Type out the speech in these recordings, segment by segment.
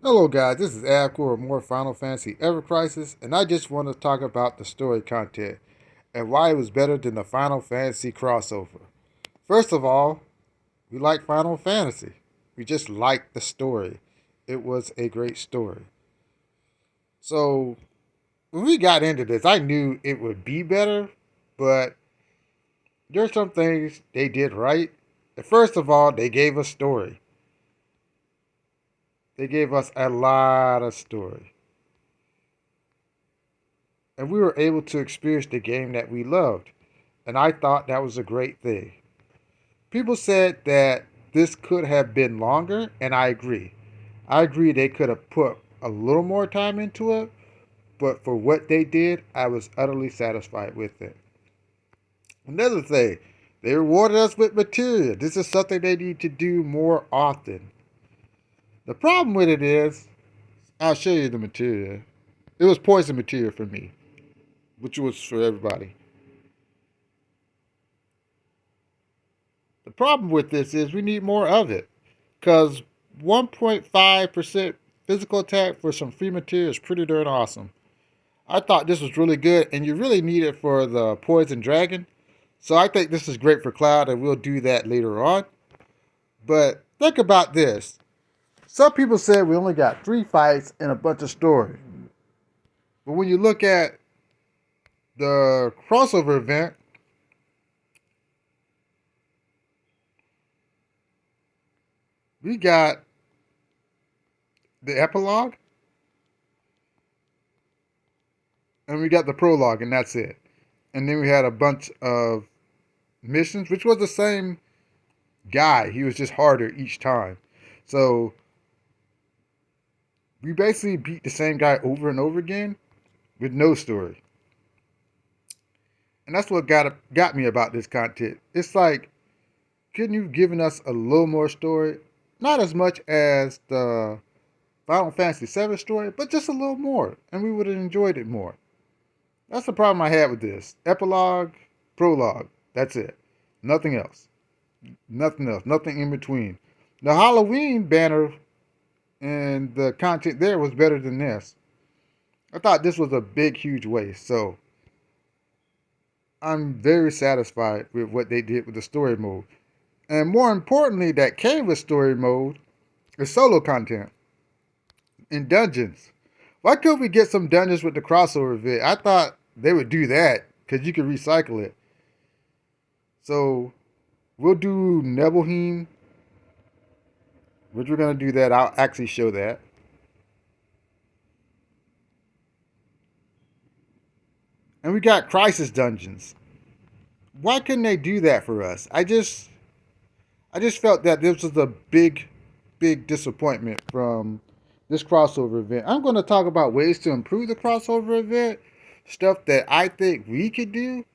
Hello guys, this is Avcoor of more Final Fantasy Ever Crisis, and I just want to talk about the story content and why it was better than the Final Fantasy crossover. First of all, we like Final Fantasy. We just like the story. It was a great story. So when we got into this, I knew it would be better, but there's some things they did right. First of all, they gave us story. They gave us a lot of story. And we were able to experience the game that we loved. And I thought that was a great thing. People said that this could have been longer, and I agree. I agree they could have put a little more time into it, but for what they did, I was utterly satisfied with it. Another thing, they rewarded us with material. This is something they need to do more often. The problem with it is, I'll show you the material. It was poison material for me, which was for everybody. The problem with this is we need more of it. Because 1.5% physical attack for some free material is pretty darn awesome. I thought this was really good, and you really need it for the Poison Dragon. So I think this is great for Cloud, and we'll do that later on. But think about this. Some people said we only got 3 fights and a bunch of story. But when you look at the crossover event, we got the epilogue and we got the prologue, and that's it. And then we had a bunch of missions, which was the same guy. He was just harder each time. So we basically beat the same guy over and over again with no story. And that's what got me about this content. It's like, couldn't you given us a little more story? Not as much as the Final Fantasy VII story, but just a little more, and we would have enjoyed it more. That's the problem I had with this. Epilogue, prologue. That's it. Nothing else. Nothing else. Nothing in between. The Halloween banner and the content there was better than this. I thought this was a big, huge waste. So I'm very satisfied with what they did with the story mode. And more importantly, that came with story mode is solo content in dungeons. Why couldn't we get some dungeons with the crossover event? I thought they would do that because you could recycle it. So we'll do Nebelheim, which we're going to do that. I'll actually show that. And we got Crisis Dungeons. Why couldn't they do that for us? I just felt that this was a big disappointment from this crossover event. I'm going to talk about ways to improve the crossover event, stuff that I think we could do,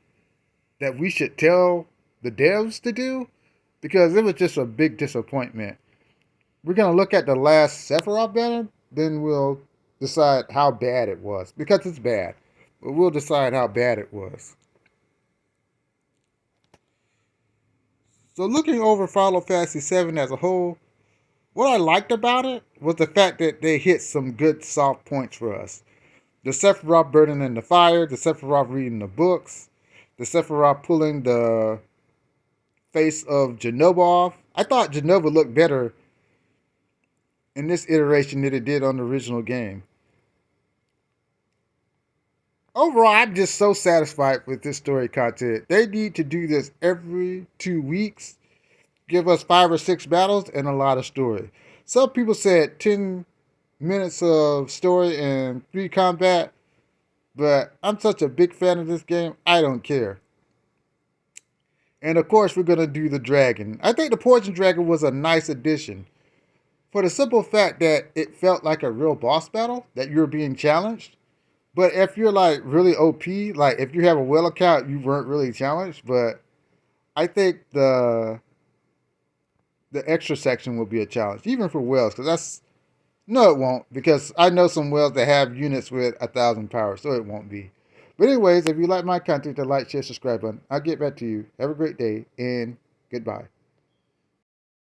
that we should tell the devs to do, because it was just a big disappointment. We're going to look at the last Sephiroth banner, then we'll decide how bad it was, because it's bad. But we'll decide how bad it was. So looking over Final Fantasy VII as a whole, what I liked about it was the fact that they hit some good soft points for us. The Sephiroth burning in the fire, the Sephiroth reading the books, the Sephiroth pulling the face of Jenova off. I thought Jenova looked better in this iteration than it did on the original game. Overall, I'm just so satisfied with this story content. They need to do this every 2 weeks. Give us 5 or 6 battles and a lot of story. Some people said 10 minutes of story and 3 combat, but I'm such a big fan of this game, I don't care. And of course, we're going to do the dragon. I think the Poison Dragon was a nice addition for the simple fact that it felt like a real boss battle, that you're being challenged. But if you're like really OP, like if you have a well account, you weren't really challenged. But I think the extra section will be a challenge, even for whales, because that's no, it won't, because I know some whales that have units with 1,000 power, so it won't be. But anyways, if you like my content, the like, share, subscribe button. I'll get back to you. Have a great day and goodbye.